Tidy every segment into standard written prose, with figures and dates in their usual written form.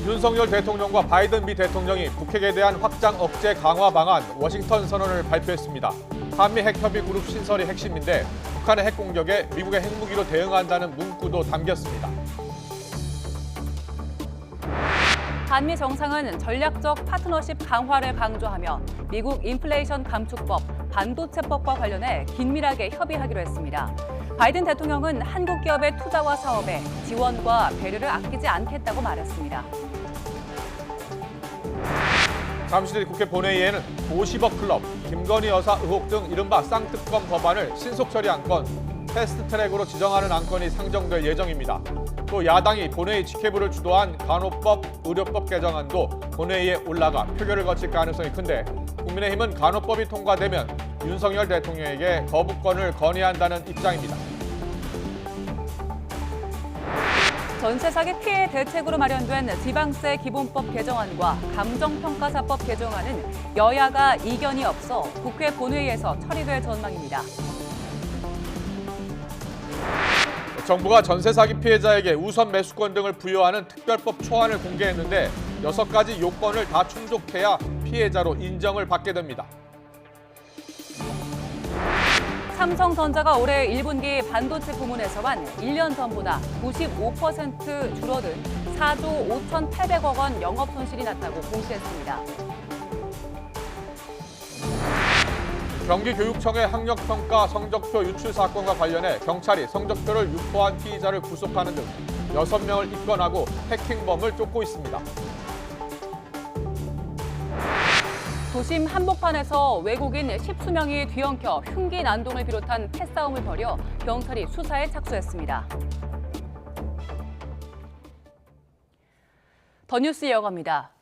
윤석열 대통령과 바이든 미 대통령이 북핵에 대한 확장 억제 강화 방안 워싱턴 선언을 발표했습니다. 한미 핵협의 그룹 신설이 핵심인데 북한의 핵 공격에 미국의 핵무기로 대응한다는 문구도 담겼습니다. 한미 정상은 전략적 파트너십 강화를 강조하며 미국 인플레이션 감축법, 반도체법과 관련해 긴밀하게 협의하기로 했습니다. 바이든 대통령은 한국 기업의 투자와 사업에 지원과 배려를 아끼지 않겠다고 말했습니다. 잠시 뒤 국회 본회의에는 50억 클럽, 김건희 여사 의혹 등 이른바 쌍특검 법안을 신속 처리한 건 패스트트랙으로 지정하는 안건이 상정될 예정입니다. 또 야당이 본회의 직회부를 주도한 간호법, 의료법 개정안도 본회의에 올라가 표결을 거칠 가능성이 큰데 국민의힘은 간호법이 통과되면 윤석열 대통령에게 거부권을 건의한다는 입장입니다. 전세 사기 피해 대책으로 마련된 지방세 기본법 개정안과 감정평가사법 개정안은 여야가 이견이 없어 국회 본회의에서 처리될 전망입니다. 정부가 전세 사기 피해자에게 우선 매수권 등을 부여하는 특별법 초안을 공개했는데 6가지 요건을 다 충족해야 피해자로 인정을 받게 됩니다. 삼성전자가 올해 1분기 반도체 부문에서만 1년 전보다 95% 줄어든 4조 5,800억 원 영업 손실이 났다고 공시했습니다. 경기교육청의 학력평가 성적표 유출 사건과 관련해 경찰이 성적표를 유포한 피의자를 구속하는 등 6명을 입건하고 해킹범을 쫓고 있습니다. 도심 한복판에서 외국인 10수명이 뒤엉켜 흉기 난동을 비롯한 패싸움을 벌여 경찰이 수사에 착수했습니다. 더 뉴스 이어갑니다.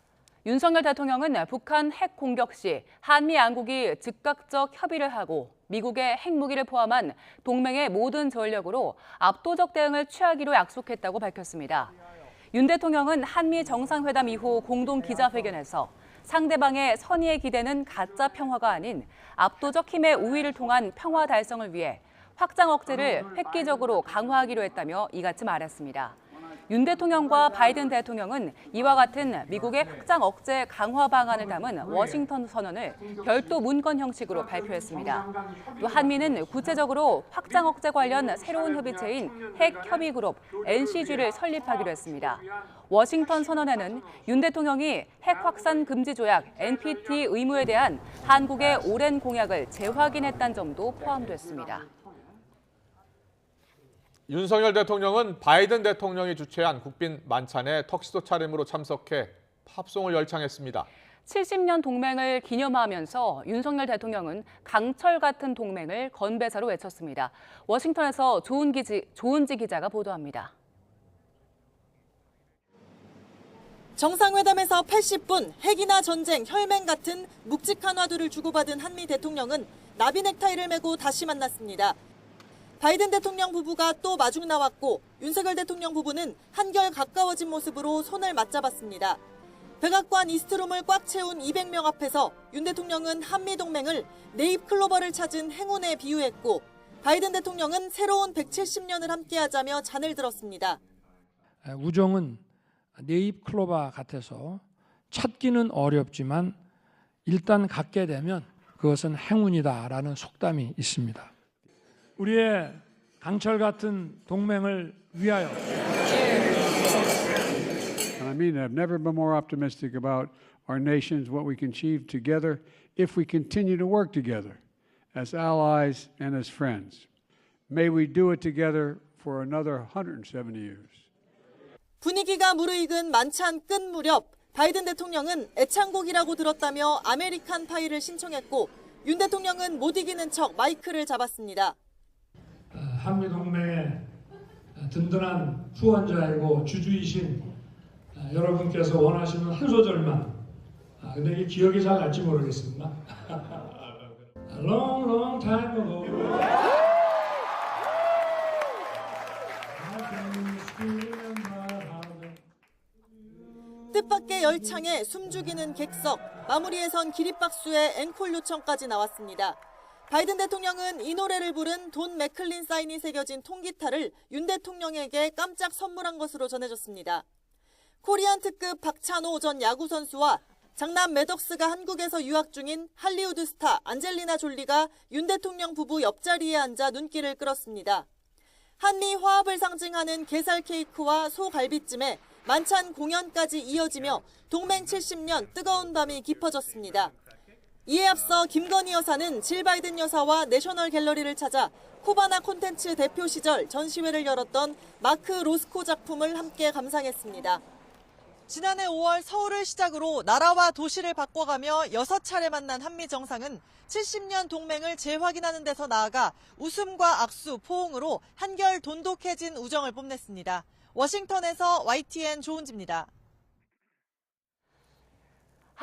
윤석열 대통령은 북한 핵 공격 시 한미 양국이 즉각적 협의를 하고 미국의 핵무기를 포함한 동맹의 모든 전력으로 압도적 대응을 취하기로 약속했다고 밝혔습니다. 윤 대통령은 한미 정상회담 이후 공동 기자회견에서 상대방의 선의에 기대는 가짜 평화가 아닌 압도적 힘의 우위를 통한 평화 달성을 위해 확장 억제를 획기적으로 강화하기로 했다며 이같이 말했습니다. 윤 대통령과 바이든 대통령은 이와 같은 미국의 확장 억제 강화 방안을 담은 워싱턴 선언을 별도 문건 형식으로 발표했습니다. 또 한미는 구체적으로 확장 억제 관련 새로운 협의체인 핵협의그룹 NCG를 설립하기로 했습니다. 워싱턴 선언에는 윤 대통령이 핵 확산 금지 조약 NPT 의무에 대한 한국의 오랜 공약을 재확인했다는 점도 포함됐습니다. 윤석열 대통령은 바이든 대통령이 주최한 국빈 만찬에 턱시도 차림으로 참석해 팝송을 열창했습니다. 70년 동맹을 기념하면서 윤석열 대통령은 강철 같은 동맹을 건배사로 외쳤습니다. 워싱턴에서 조은지 기자가 보도합니다. 정상회담에서 80분 핵이나 전쟁, 혈맹 같은 묵직한 화두를 주고받은 한미 대통령은 나비 넥타이를 메고 다시 만났습니다. 바이든 대통령 부부가 또 마중 나왔고 윤석열 대통령 부부는 한결 가까워진 모습으로 손을 맞잡았습니다. 백악관 이스트룸을 꽉 채운 200명 앞에서 윤 대통령은 한미동맹을 네잎클로버를 찾은 행운에 비유했고 바이든 대통령은 새로운 170년을 함께하자며 잔을 들었습니다. 우정은 네잎클로버 같아서 찾기는 어렵지만 일단 갖게 되면 그것은 행운이다라는 속담이 있습니다. 우리의 강철 같은 동맹을 위하여. I mean, I've never been more optimistic about our nations, what we can achieve together if we continue to work together as allies and as friends. May we do it together for another 170 years. 분위기가 무르익은 만찬 끝 무렵 바이든 대통령은 애창곡이라고 들었다며 아메리칸 파이를 신청했고 윤 대통령은 못 이기는 척 마이크를 잡았습니다. 한미동맹의 든든한 후원자이고 주주이신 여러분께서 원하시는 한 소절만, 근데 이게 기억이 잘 날지 모르겠습니다. Long, long time ago. 뜻밖의 열창에 숨죽이는 객석, 마무리에선 기립박수에 앵콜 요청까지 나왔습니다. 바이든 대통령은 이 노래를 부른 돈 맥클린 사인이 새겨진 통기타를 윤 대통령에게 깜짝 선물한 것으로 전해졌습니다. 코리안 특급 박찬호 전 야구 선수와 장남 매덕스가 한국에서 유학 중인 할리우드 스타 안젤리나 졸리가 윤 대통령 부부 옆자리에 앉아 눈길을 끌었습니다. 한미 화합을 상징하는 게살 케이크와 소갈비찜에 만찬 공연까지 이어지며 동맹 70년 뜨거운 밤이 깊어졌습니다. 이에 앞서 김건희 여사는 질 바이든 여사와 내셔널 갤러리를 찾아 코바나 콘텐츠 대표 시절 전시회를 열었던 마크 로스코 작품을 함께 감상했습니다. 지난해 5월 서울을 시작으로 나라와 도시를 바꿔가며 6차례 만난 한미 정상은 70년 동맹을 재확인하는 데서 나아가 웃음과 악수, 포옹으로 한결 돈독해진 우정을 뽐냈습니다. 워싱턴에서 YTN 조은지입니다.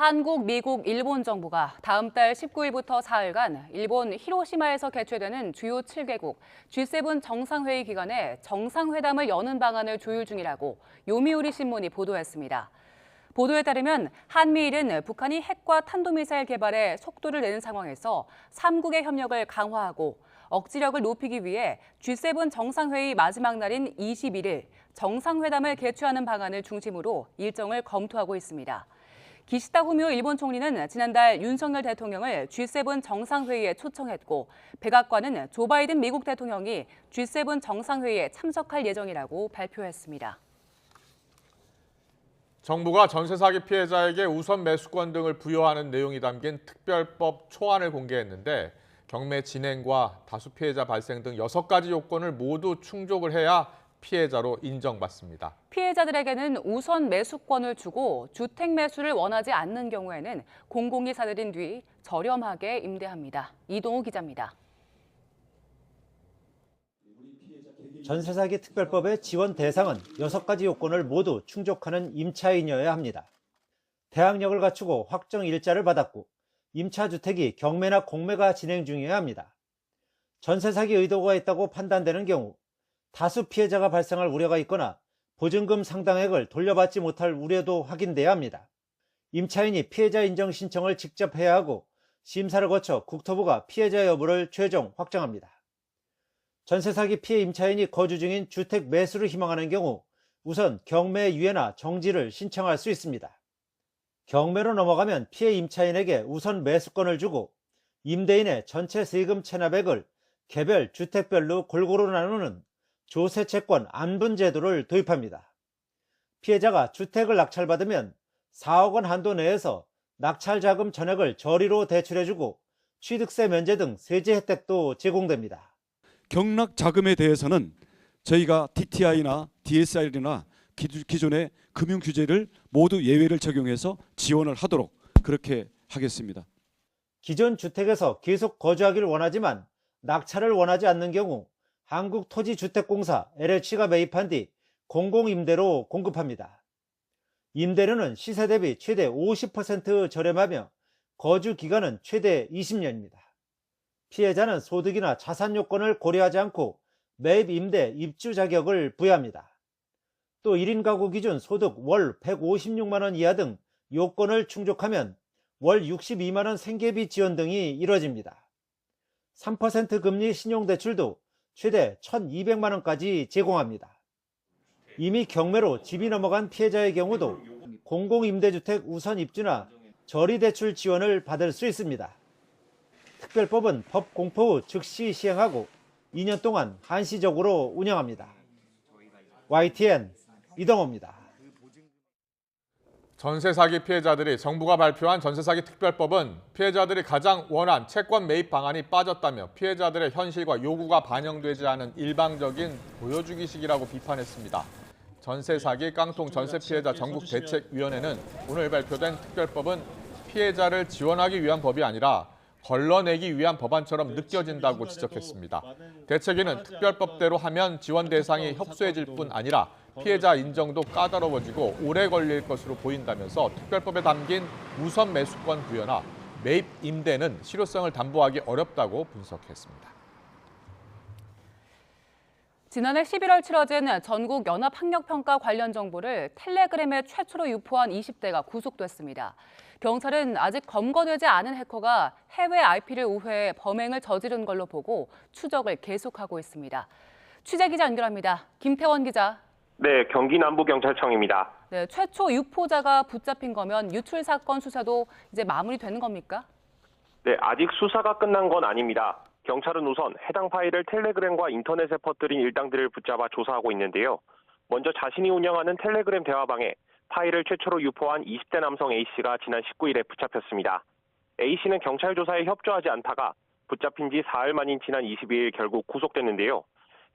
한국, 미국, 일본 정부가 다음 달 19일부터 4일간 일본 히로시마에서 개최되는 주요 7개국 G7 정상회의 기간에 정상회담을 여는 방안을 조율 중이라고 요미우리 신문이 보도했습니다. 보도에 따르면 한미일은 북한이 핵과 탄도미사일 개발에 속도를 내는 상황에서 3국의 협력을 강화하고 억지력을 높이기 위해 G7 정상회의 마지막 날인 21일 정상회담을 개최하는 방안을 중심으로 일정을 검토하고 있습니다. 기시다 후미오 일본 총리는 지난달 윤석열 대통령을 G7 정상회의에 초청했고 백악관은 조 바이든 미국 대통령이 G7 정상회의에 참석할 예정이라고 발표했습니다. 정부가 전세 사기 피해자에게 우선 매수권 등을 부여하는 내용이 담긴 특별법 초안을 공개했는데 경매 진행과 다수 피해자 발생 등 6가지 요건을 모두 충족을 해야 피해자로 인정받습니다. 피해자들에게는 우선 매수권을 주고 주택 매수를 원하지 않는 경우에는 공공이 사들인 뒤 저렴하게 임대합니다. 이동우 기자입니다. 전세 사기 특별법의 지원 대상은 6가지 요건을 모두 충족하는 임차인이어야 합니다. 대학력을 갖추고 확정 일자를 받았고 임차 주택이 경매나 공매가 진행 중이어야 합니다. 전세 사기 의도가 있다고 판단되는 경우 다수 피해자가 발생할 우려가 있거나 보증금 상당액을 돌려받지 못할 우려도 확인돼야 합니다. 임차인이 피해자 인정 신청을 직접 해야 하고 심사를 거쳐 국토부가 피해자 여부를 최종 확정합니다. 전세 사기 피해 임차인이 거주 중인 주택 매수를 희망하는 경우 우선 경매 유예나 정지를 신청할 수 있습니다. 경매로 넘어가면 피해 임차인에게 우선 매수권을 주고 임대인의 전체 세금 체납액을 개별 주택별로 골고루 나누는 조세채권 안분 제도를 도입합니다. 피해자가 주택을 낙찰받으면 4억 원 한도 내에서 낙찰 자금 전액을 저리로 대출해주고 취득세 면제 등 세제 혜택도 제공됩니다. 경락 자금에 대해서는 저희가 DTI나 DSR이나 기존의 금융 규제를 모두 예외를 적용해서 지원을 하도록 그렇게 하겠습니다. 기존 주택에서 계속 거주하기를 원하지만 낙찰을 원하지 않는 경우 한국토지주택공사 LH가 매입한 뒤 공공임대로 공급합니다. 임대료는 시세 대비 최대 50% 저렴하며 거주 기간은 최대 20년입니다. 피해자는 소득이나 자산 요건을 고려하지 않고 매입, 임대, 입주 자격을 부여합니다. 또 1인 가구 기준 소득 월 156만 원 이하 등 요건을 충족하면 월 62만 원 생계비 지원 등이 이뤄집니다. 3% 금리 신용대출도 최대 1,200만 원까지 제공합니다. 이미 경매로 집이 넘어간 피해자의 경우도 공공임대주택 우선 입주나 저리대출 지원을 받을 수 있습니다. 특별법은 법 공포 후 즉시 시행하고 2년 동안 한시적으로 운영합니다. YTN 이동호입니다. 전세 사기 피해자들이 정부가 발표한 전세 사기 특별법은 피해자들이 가장 원한 채권 매입 방안이 빠졌다며 피해자들의 현실과 요구가 반영되지 않은 일방적인 보여주기식이라고 비판했습니다. 전세 사기 깡통 전세 피해자 전국 대책위원회는 오늘 발표된 특별법은 피해자를 지원하기 위한 법이 아니라 걸러내기 위한 법안처럼 느껴진다고 지적했습니다. 대책위는 특별법대로 하면 지원 대상이 협소해질 뿐 아니라 피해자 인정도 까다로워지고 오래 걸릴 것으로 보인다면서 특별법에 담긴 우선 매수권 부여나 매입 임대는 실효성을 담보하기 어렵다고 분석했습니다. 지난해 11월 치러진 전국 연합학력평가 관련 정보를 텔레그램에 최초로 유포한 20대가 구속됐습니다. 경찰은 아직 검거되지 않은 해커가 해외 IP를 우회해 범행을 저지른 걸로 보고 추적을 계속하고 있습니다. 취재 기자 연결합니다. 김태원 기자. 네, 경기 남부경찰청입니다. 네, 최초 유포자가 붙잡힌 거면 유출 사건 수사도 이제 마무리되는 겁니까? 네, 아직 수사가 끝난 건 아닙니다. 경찰은 우선 해당 파일을 텔레그램과 인터넷에 퍼뜨린 일당들을 붙잡아 조사하고 있는데요. 먼저 자신이 운영하는 텔레그램 대화방에 파일을 최초로 유포한 20대 남성 A씨가 지난 19일에 붙잡혔습니다. A씨는 경찰 조사에 협조하지 않다가 붙잡힌 지 사흘 만인 지난 22일 결국 구속됐는데요.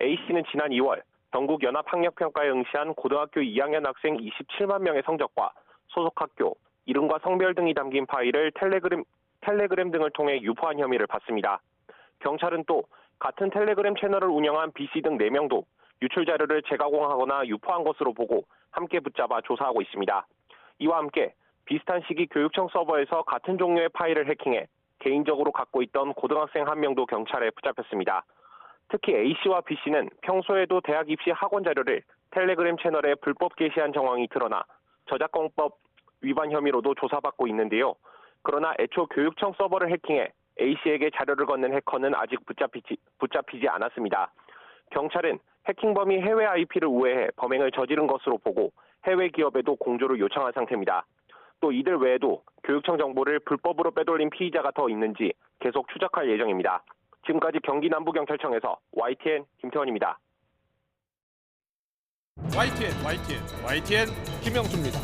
A씨는 지난 2월 전국 연합학력평가에 응시한 고등학교 2학년 학생 27만 명의 성적과 소속 학교, 이름과 성별 등이 담긴 파일을 텔레그램 등을 통해 유포한 혐의를 받습니다. 경찰은 또 같은 텔레그램 채널을 운영한 B씨 등 4명도 유출 자료를 재가공하거나 유포한 것으로 보고 함께 붙잡아 조사하고 있습니다. 이와 함께 비슷한 시기 교육청 서버에서 같은 종류의 파일을 해킹해 개인적으로 갖고 있던 고등학생 1명도 경찰에 붙잡혔습니다. 특히 A씨와 B씨는 평소에도 대학 입시 학원 자료를 텔레그램 채널에 불법 게시한 정황이 드러나 저작권법 위반 혐의로도 조사받고 있는데요. 그러나 애초 교육청 서버를 해킹해 A씨에게 자료를 건넨 해커는 아직 붙잡히지 않았습니다. 경찰은 해킹범이 해외 IP를 우회해 범행을 저지른 것으로 보고 해외 기업에도 공조를 요청한 상태입니다. 또 이들 외에도 교육청 정보를 불법으로 빼돌린 피의자가 더 있는지 계속 추적할 예정입니다. 지금까지 경기 남부경찰청에서 YTN 김태원입니다. YTN 김영수입니다.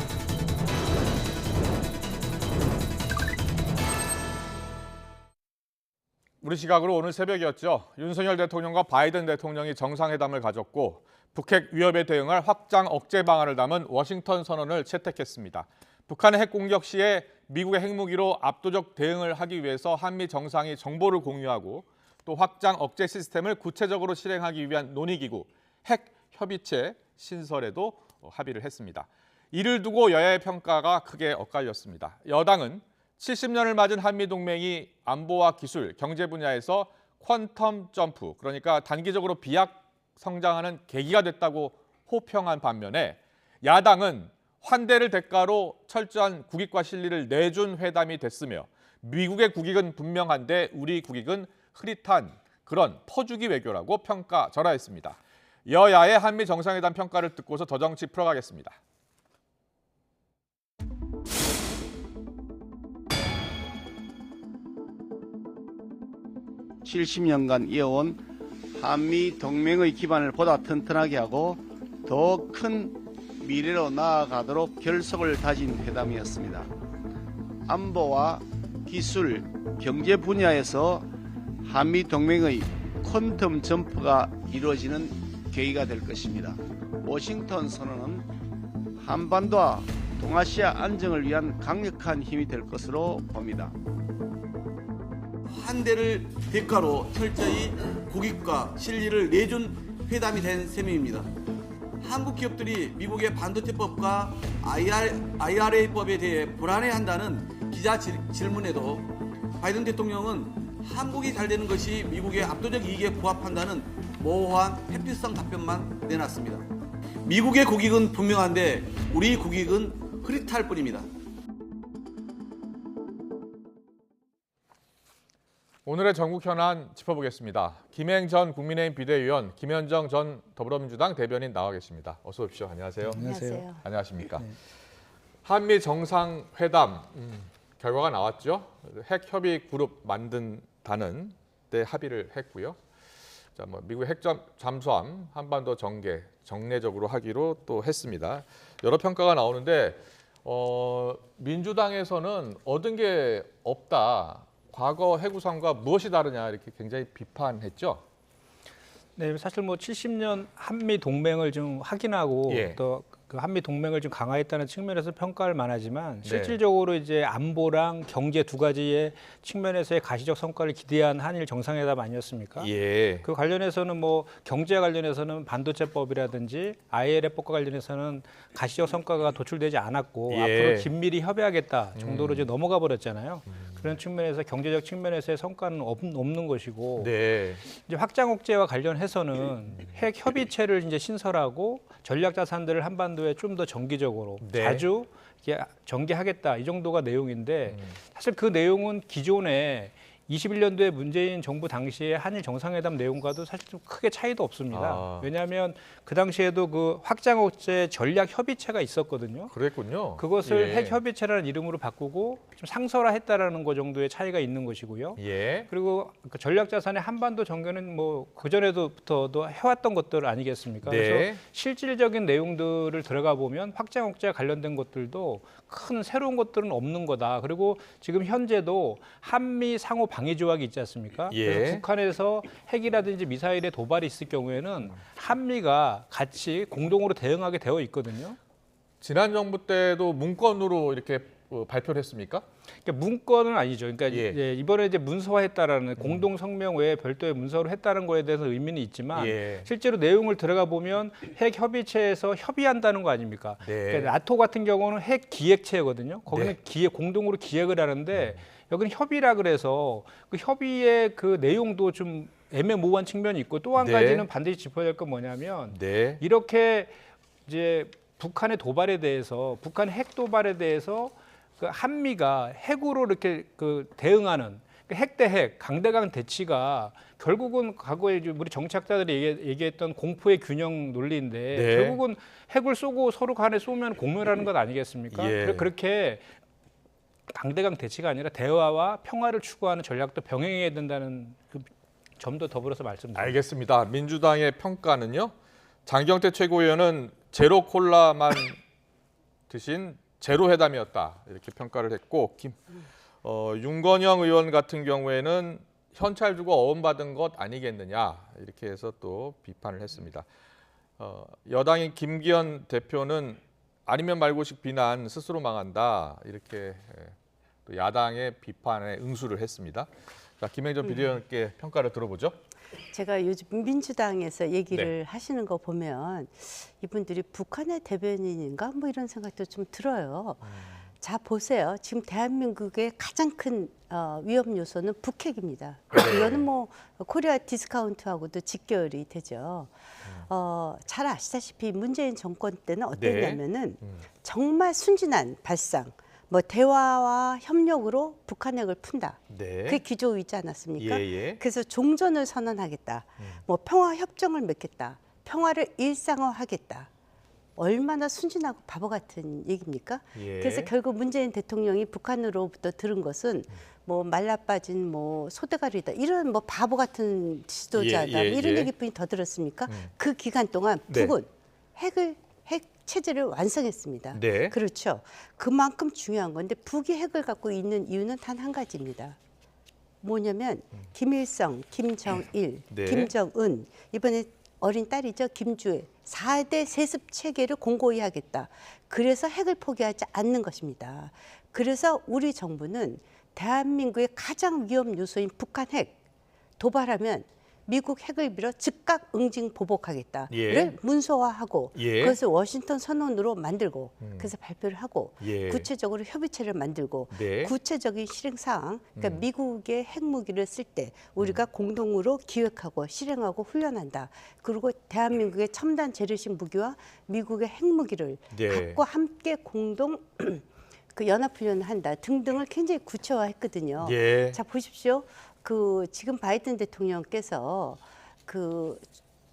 우리 시각으로 오늘 새벽이었죠. 윤석열 대통령과 바이든 대통령이 정상회담을 가졌고 북핵 위협에 대응할 확장 억제 방안을 담은 워싱턴 선언을 채택했습니다. 북한의 핵 공격 시에 미국의 핵무기로 압도적 대응을 하기 위해서 한미 정상이 정보를 공유하고 또 확장 억제 시스템을 구체적으로 실행하기 위한 논의기구 핵협의체 신설에도 합의를 했습니다. 이를 두고 여야의 평가가 크게 엇갈렸습니다. 여당은 70년을 맞은 한미동맹이 안보와 기술, 경제 분야에서 퀀텀 점프, 그러니까 단기적으로 비약 성장하는 계기가 됐다고 호평한 반면에 야당은 환대를 대가로 철저한 국익과 실리를 내준 회담이 됐으며 미국의 국익은 분명한데 우리 국익은 흐릿한 그런 퍼주기 외교라고 평가절하했습니다. 여야의 한미 정상회담 평가를 듣고서 더 정치 풀어가겠습니다. (70년간) 이어온 한미 동맹의 기반을 보다 튼튼하게 하고 더 큰 미래로 나아가도록 결속을 다진 회담이었습니다. 안보와 기술, 경제 분야에서 한미 동맹의 퀀텀 점프가 이루어지는 계기가 될 것입니다. 워싱턴 선언은 한반도와 동아시아 안정을 위한 강력한 힘이 될 것으로 봅니다. 환대를 대가로 철저히 국익과 실리를 내준 회담이 된 셈입니다. 한국 기업들이 미국의 반도체법과 IRA법에 대해 불안해한다는 기자 질문에도 바이든 대통령은 한국이 잘 되는 것이 미국의 압도적 이익에 부합한다는 모호한 회피성 답변만 내놨습니다. 미국의 국익은 분명한데 우리 국익은 흐릿할 뿐입니다. 오늘의 전국 현안 짚어보겠습니다. 김행 전 국민의힘 비대위원, 김현정 전 더불어민주당 대변인 나와 계십니다. 어서 오십시오. 안녕하세요. 안녕하세요. 안녕하십니까. 네. 한미 정상회담 결과가 나왔죠. 핵협의 그룹 만든다는 데 합의를 했고요. 자, 미국의 핵 잠수함 한반도 정례 정례적으로 하기로 또 했습니다. 여러 평가가 나오는데 민주당에서는 얻은 게 없다. 과거 해구상과 무엇이 다르냐 이렇게 굉장히 비판했죠. 네, 사실 70년 한미 동맹을 좀 확인하고 또 그 한미 동맹을 좀 강화했다는 측면에서 평가할 만하지만 실질적으로 이제 안보랑 경제 두 가지의 측면에서의 가시적 성과를 기대한 한일 정상회담 아니었습니까? 그 관련해서는 경제 관련해서는 반도체법이라든지 ILF법과 관련해서는 가시적 성과가 도출되지 않았고 앞으로 긴밀히 협의하겠다 정도로 이제 넘어가 버렸잖아요. 그런 측면에서 경제적 측면에서의 성과는 없는 것이고 이제 확장 억제와 관련해서는 핵 협의체를 이제 신설하고 전략 자산들을 한반도에 좀 더 정기적으로 자주 전개하겠다 이 정도가 내용인데 사실 그 내용은 기존에 21년도에 문재인 정부 당시에 한일 정상회담 내용과도 사실 좀 크게 차이도 없습니다. 왜냐하면 그 당시에도 그 확장억제 전략 협의체가 있었거든요. 그랬군요. 그것을 예. 핵협의체라는 이름으로 바꾸고 좀 상설화했다라는 거 정도의 차이가 있는 것이고요. 예. 그리고 그 전략자산의 한반도 정교는 뭐 그전에도부터도 해왔던 것들 아니겠습니까? 네. 그래서 실질적인 내용들을 들어가 보면 확장억제와 관련된 것들도 큰 새로운 것들은 없는 거다. 그리고 지금 현재도 한미 상호 방위 조약이 있지 않습니까? 예. 그래서 북한에서 핵이라든지 미사일의 도발이 있을 경우에는 한미가 같이 공동으로 대응하게 되어 있거든요. 지난 정부 때도 문건으로 이렇게 발표를 했습니까? 그러니까 문건은 아니죠. 그러니까 예. 이제 이번에 이제 문서화했다라는 공동 성명 외에 별도의 문서로 했다는 거에 대해서 의미는 있지만 예. 실제로 내용을 들어가 보면 핵 협의체에서 협의한다는 거 아닙니까? 네. 그러니까 나토 같은 경우는 핵 기획체거든요. 거기는 네. 공동으로 기획을 하는데 여기는 협의라 그래서 그 협의의 그 내용도 좀 애매모호한 측면이 있고 또 한 네. 가지는 반드시 짚어야 될 건 뭐냐면 네. 이렇게 이제 북한의 도발에 대해서 북한 핵 도발에 대해서 그 한미가 핵으로 이렇게 그 대응하는 핵 대 핵, 강대강 대치가 결국은 과거에 우리 정치학자들이 얘기했던 공포의 균형 논리인데 네. 결국은 핵을 쏘고 서로 간에 쏘면 공멸하는 것 아니겠습니까? 예. 그렇게 강대강 대치가 아니라 대화와 평화를 추구하는 전략도 병행해야 된다는 그 점도 더불어서 말씀드립니다. 알겠습니다. 민주당의 평가는요. 장경태 최고위원은 제로 콜라만 드신 제로 회담이었다 이렇게 평가를 했고 윤건영 의원 같은 경우에는 현찰 주고 어음받은 것 아니겠느냐 이렇게 해서 또 비판을 했습니다. 여당인 김기현 대표는 아니면 말고식 비난 스스로 망한다 이렇게 또 야당의 비판에 응수를 했습니다. 자, 김행전 비대위원께 평가를 들어보죠. 제가 요즘 민주당에서 얘기를 네. 하시는 거 보면 이분들이 북한의 대변인인가 뭐 이런 생각도 좀 들어요. 자 보세요. 지금 대한민국의 가장 큰 위험 요소는 북핵입니다. 이거는 뭐 코리아 디스카운트하고도 직결이 되죠. 잘 아시다시피 문재인 정권 때는 어땠냐면은 정말 순진한 발상, 뭐 대화와 협력으로 북한 핵을 푼다. 네. 그게 기조이지 않았습니까? 예. 그래서 종전을 선언하겠다. 뭐 평화 협정을 맺겠다. 평화를 일상화하겠다. 얼마나 순진하고 바보 같은 얘기입니까? 예. 그래서 결국 문재인 대통령이 북한으로부터 들은 것은 뭐 말라빠진 뭐 소대가리다 이런 뭐 바보 같은 지도자다 예. 이런 얘기뿐이 더 들었습니까? 그 기간 동안 네. 북은 핵 체제를 완성했습니다. 네. 그렇죠. 그만큼 중요한 건데 북이 핵을 갖고 있는 이유는 단 한 가지입니다. 뭐냐면 김일성, 김정일, 네. 김정은 이번에 어린 딸이죠. 김주애 4대 세습 체계를 공고히 하겠다. 그래서 핵을 포기하지 않는 것입니다. 그래서 우리 정부는 대한민국의 가장 위험 요소인 북한 핵 도발하면 미국 핵을 빌어 즉각 응징 보복하겠다를 예. 문서화하고 예. 그것을 워싱턴 선언으로 만들고 그래서 발표를 하고 예. 구체적으로 협의체를 만들고 네. 구체적인 실행 사항, 그러니까 미국의 핵무기를 쓸 때 우리가 공동으로 기획하고 실행하고 훈련한다. 그리고 대한민국의 첨단 재래식 무기와 미국의 핵무기를 네. 갖고 함께 공동 그 연합훈련을 한다 등등을 굉장히 구체화했거든요. 예. 자 보십시오. 그 지금 바이든 대통령께서 그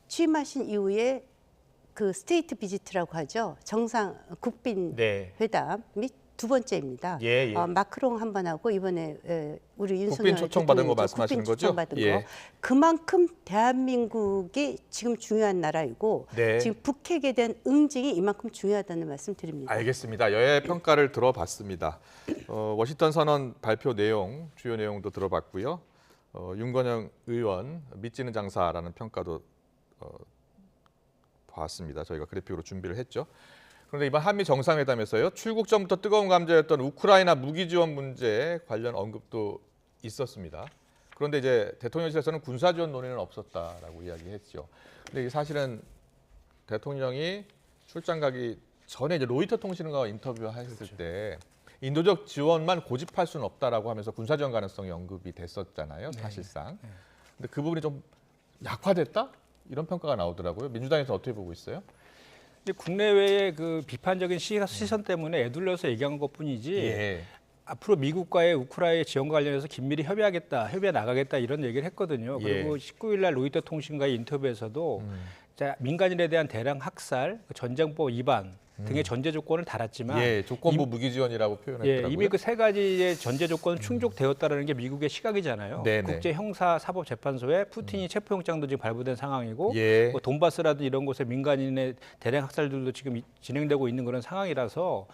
취임하신 이후에 그 스테이트 비지트라고 하죠. 정상 국빈 네. 회담이 두 번째입니다. 예. 마크롱 한 번 하고 이번에 우리 윤석열 국빈 초청받은 거 대통령이 말씀하시는 국빈 거죠? 초청받은 예. 거. 그만큼 대한민국이 지금 중요한 나라이고 네. 지금 북핵에 대한 응징이 이만큼 중요하다는 말씀 드립니다. 알겠습니다. 여야의 평가를 들어봤습니다. 워싱턴 선언 발표 내용, 주요 내용도 들어봤고요. 윤건영 의원 믿지는 장사라는 평가도 봤습니다. 저희가 그래픽으로 준비를 했죠. 그런데 이번 한미 정상회담에서요. 출국 전부터 뜨거운 감자였던 우크라이나 무기 지원 문제 관련 언급도 있었습니다. 그런데 이제 대통령실에서는 군사 지원 논의는 없었다라고 이야기했죠. 근데 이게 사실은 대통령이 출장 가기 전에 이제 로이터 통신과 인터뷰했을 때 인도적 지원만 고집할 수는 없다라고 하면서 군사 지원 가능성이 언급이 됐었잖아요. 사실상. 근데 그 부분이 좀 약화됐다? 이런 평가가 나오더라고요. 민주당에서 어떻게 보고 있어요? 근데 국내외의 그 비판적인 시선 때문에 애둘러서 얘기한 것뿐이지 예. 앞으로 미국과의 우크라이나 지원과 관련해서 긴밀히 협의해 나가겠다 이런 얘기를 했거든요. 그리고 19일 날 로이터 통신과의 인터뷰에서도 자, 민간인에 대한 대량 학살, 전쟁법 위반 등의 전제 조건을 달았지만 조건부 무기 지원이라고 표현했더라고요. 이미 그 세 가지의 전제 조건은 충족되었다는 게 미국의 시각이잖아요. 국제 형사 사법 재판소에 푸틴이 체포영장도 지금 발부된 상황이고 뭐 돈바스라든 이런 곳에 민간인의 대량 학살들도 지금 진행되고 있는 그런 상황이라서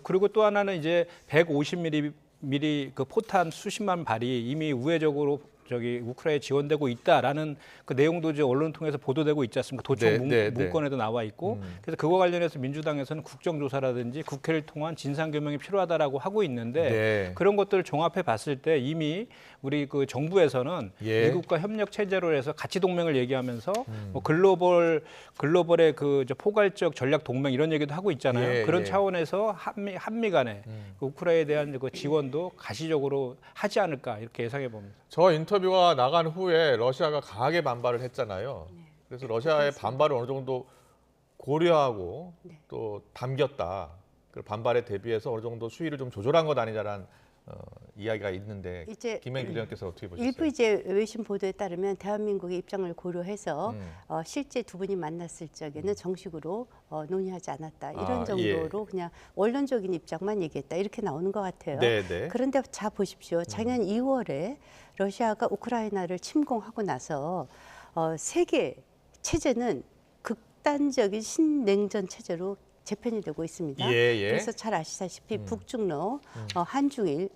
그리고 또 하나는 이제 150mm 그 포탄 수십만 발이 이미 우회적으로 우크라이나에 지원되고 있다라는 그 내용도 이제 언론 통해서 보도되고 있지 않습니까? 도청 문건에도 나와 있고 그래서 그거 관련해서 민주당에서는 국정조사라든지 국회를 통한 진상규명이 필요하다라고 하고 있는데 그런 것들을 종합해 봤을 때 이미 우리 그 정부에서는 미국과 협력 체제로 해서 가치 동맹을 얘기하면서 뭐 글로벌의 그 포괄적 전략 동맹 이런 얘기도 하고 있잖아요. 그런 차원에서 한미 간에 그 우크라이나에 대한 그 지원도 가시적으로 하지 않을까 이렇게 예상해 봅니다. 저 인터뷰가 나간 후에 러시아가 강하게 반발을 했잖아요. 그래서 러시아의 반발을 어느 정도 고려하고 또 담겼다. 그 반발에 대비해서 어느 정도 수위를 좀 조절한 것 아니냐라는 이야기가 있는데 김행 기자님께서 어떻게 보셨어요? 일부 이제 외신 보도에 따르면 대한민국의 입장을 고려해서 실제 두 분이 만났을 적에는 정식으로 논의하지 않았다. 이런 정도로 그냥 원론적인 입장만 얘기했다. 이렇게 나오는 것 같아요. 그런데 자 보십시오. 작년 2월에 러시아가 우크라이나를 침공하고 나서 세계 체제는 극단적인 신냉전 체제로 재편이 되고 있습니다. 그래서 잘 아시다시피 북중러, 한중일,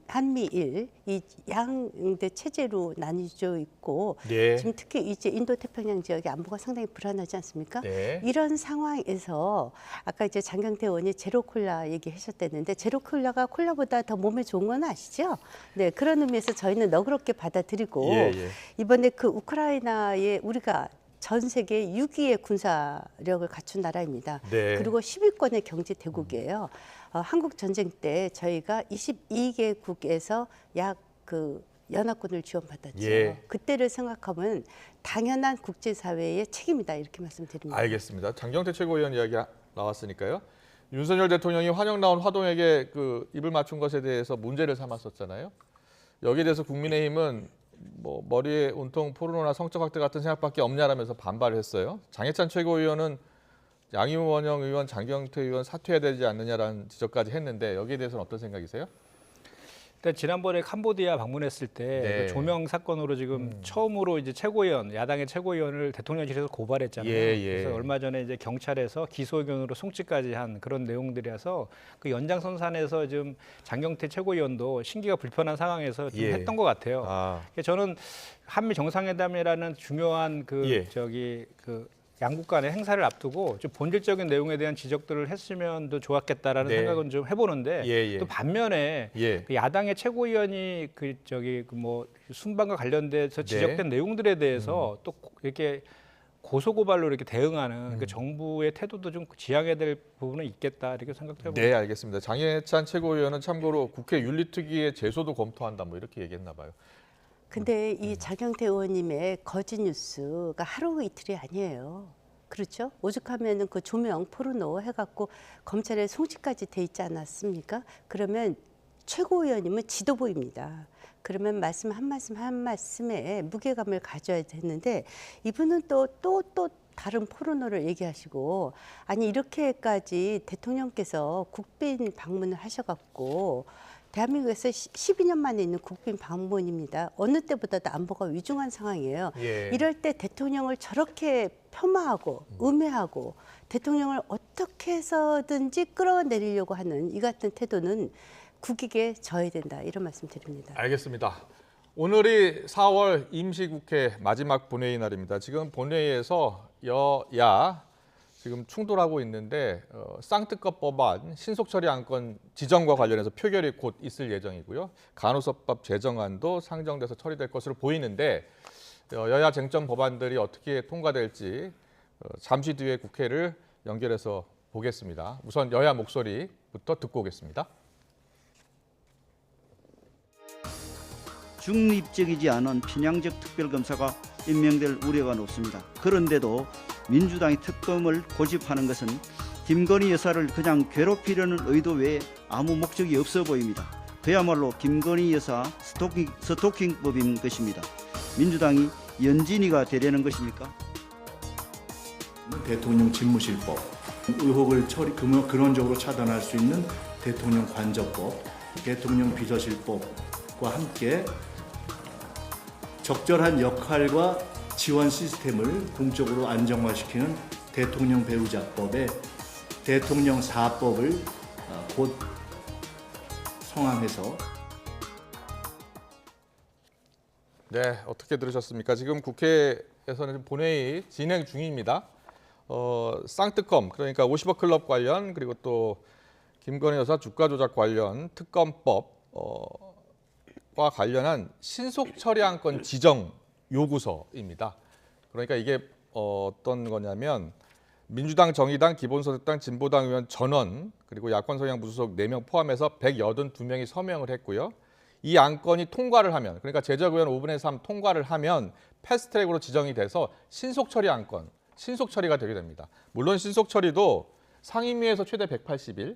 한미일 이 양대 체제로 나뉘어져 있고 지금 특히 이제 인도태평양 지역의 안보가 상당히 불안하지 않습니까? 이런 상황에서 아까 이제 장경태 의원이 제로콜라 얘기하셨다는데 제로콜라가 콜라보다 더 몸에 좋은 건 아시죠? 네, 그런 의미에서 저희는 너그럽게 받아들이고 이번에 그 우크라이나에 우리가 전 세계 6위의 군사력을 갖춘 나라입니다. 그리고 10위권의 경제 대국이에요. 한국 전쟁 때 저희가 22개국에서 약 그 연합군을 지원받았죠. 그때를 생각하면 당연한 국제사회의 책임이다 이렇게 말씀드립니다. 알겠습니다. 장경태 최고위원 이야기 나왔으니까요. 윤석열 대통령이 환영 나온 화동에게 그 입을 맞춘 것에 대해서 문제를 삼았었잖아요. 여기에 대해서 국민의힘은 뭐 머리에 온통 포르노나 성적 학대 같은 생각밖에 없냐라면서 반발을 했어요. 장해찬 최고위원은 양이원영 의원, 장경태 의원 사퇴해야 되지 않느냐라는 지적까지 했는데 여기에 대해서는 어떤 생각이세요? 일단 지난번에 캄보디아 방문했을 때 그 조명 사건으로 지금 처음으로 이제 최고위원, 야당의 최고위원을 대통령실에서 고발했잖아요. 그래서 얼마 전에 이제 경찰에서 기소 의견으로 송치까지 한 그런 내용들이라서 그 연장선상에서 지금 장경태 최고위원도 심기가 불편한 상황에서 좀 했던 것 같아요. 저는 한미 정상회담이라는 중요한 그 양국 간의 행사를 앞두고 좀 본질적인 내용에 대한 지적들을 했으면 더 좋았겠다라는 생각은 좀 해보는데 또 반면에 그 야당의 최고위원이 뭐 순방과 관련돼서 지적된 내용들에 대해서 또 이렇게 고소고발로 이렇게 대응하는 그 정부의 태도도 좀 지양해야 될 부분은 있겠다 이렇게 생각해봅니다. 네, 알겠습니다. 장해찬 최고위원은 참고로 국회 윤리특위의 제소도 검토한다 뭐 이렇게 얘기했나 봐요. 근데 이 장경태 의원님의 거짓 뉴스가 하루 이틀이 아니에요. 그렇죠? 오죽하면은 그 조명 포르노 해갖고 검찰에 송치까지 돼 있지 않았습니까? 그러면 최고위원님은 지도부입니다. 그러면 말씀 한 말씀에 무게감을 가져야 되는데 이분은 또 다른 포르노를 얘기하시고 아니 이렇게까지 대통령께서 국빈 방문을 하셔갖고 대한민국에서 12년 만에 있는 국빈 방문입니다. 어느 때보다도 안보가 위중한 상황이에요. 이럴 때 대통령을 저렇게 폄하하고 음해하고 대통령을 어떻게 해서든지 끌어내리려고 하는 이 같은 태도는 국익에 져야 된다. 이런 말씀 드립니다. 알겠습니다. 오늘이 4월 임시국회 마지막 본회의 날입니다. 지금 본회의에서 여야 지금 충돌하고 있는데 쌍특검 법안 신속처리 안건 지정과 관련해서 표결이 곧 있을 예정이고요. 간호사법 제정안도 상정돼서 처리될 것으로 보이는데 여야 쟁점 법안들이 어떻게 통과될지 잠시 뒤에 국회를 연결해서 보겠습니다. 우선 여야 목소리부터 듣고 오겠습니다. 중립적이지 않은 편향적 특별검사가 임명될 우려가 높습니다. 그런데도 민주당이 특검을 고집하는 것은 김건희 여사를 그냥 괴롭히려는 의도 외에 아무 목적이 없어 보입니다. 그야말로 김건희 여사 스토킹법인 것입니다. 민주당이 연진이가 되려는 것입니까? 대통령 집무실법, 의혹을 근원적으로 차단할 수 있는 대통령 관저법, 대통령 비서실법과 함께 적절한 역할과 지원 시스템을 공적으로 안정화시키는 대통령 배우자법에 대통령 사법을 곧 성안해서. 네, 어떻게 들으셨습니까? 지금 국회에서는 본회의 진행 중입니다. 쌍특검, 그러니까 50억 클럽 관련, 그리고 또 김건희 여사 주가 조작 관련 특검법과 관련한 신속 처리안건 지정 요구서입니다. 그러니까 이게 어떤 거냐면 민주당, 정의당, 기본소득당, 진보당 의원 전원, 그리고 야권 성향 무소속 4명 포함해서 182명이 서명을 했고요. 이 안건이 통과를 하면, 그러니까 제적 의원 5분의 3 통과를 하면 패스트트랙으로 지정이 돼서 신속 처리 안건, 신속 처리가 되게 됩니다. 물론 신속 처리도 상임위에서 최대 180일,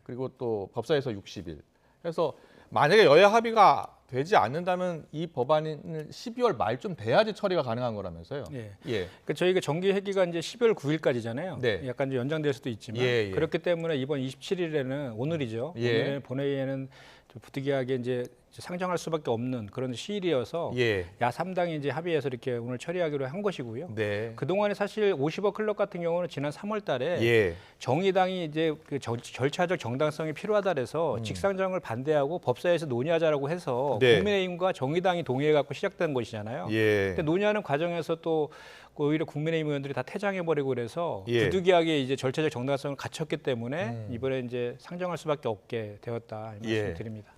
그리고 또 법사위에서 60일. 그래서 만약에 여야 합의가 되지 않는다면 이 법안을 12월 말쯤 돼야지 처리가 가능한 거라면서요. 예. 예. 그 저희가 정기 회기가 이제 12월 9일까지잖아요. 네. 약간 좀 연장될 수도 있지만 예, 예. 그렇기 때문에 이번 27일에는 오늘이죠. 예. 오늘 본회의에는 좀 부득이하게 이제 상정할 수밖에 없는 그런 시일이어서 예. 야 3당이 이제 합의해서 이렇게 오늘 처리하기로 한 것이고요. 네. 그동안에 사실 50억 클럽 같은 경우는 지난 3월 달에 예. 정의당이 이제 그 절차적 정당성이 필요하다 그래서 직상정을 반대하고 법사위에서 논의하자라고 해서 네. 국민의힘과 정의당이 동의해 갖고 시작된 것이잖아요. 예. 근데 논의하는 과정에서 또 오히려 국민의힘 의원들이 다 퇴장해버리고 그래서 예. 부득이하게 이제 절차적 정당성을 갖췄기 때문에 이번에 이제 상정할 수밖에 없게 되었다 이 말씀 드립니다.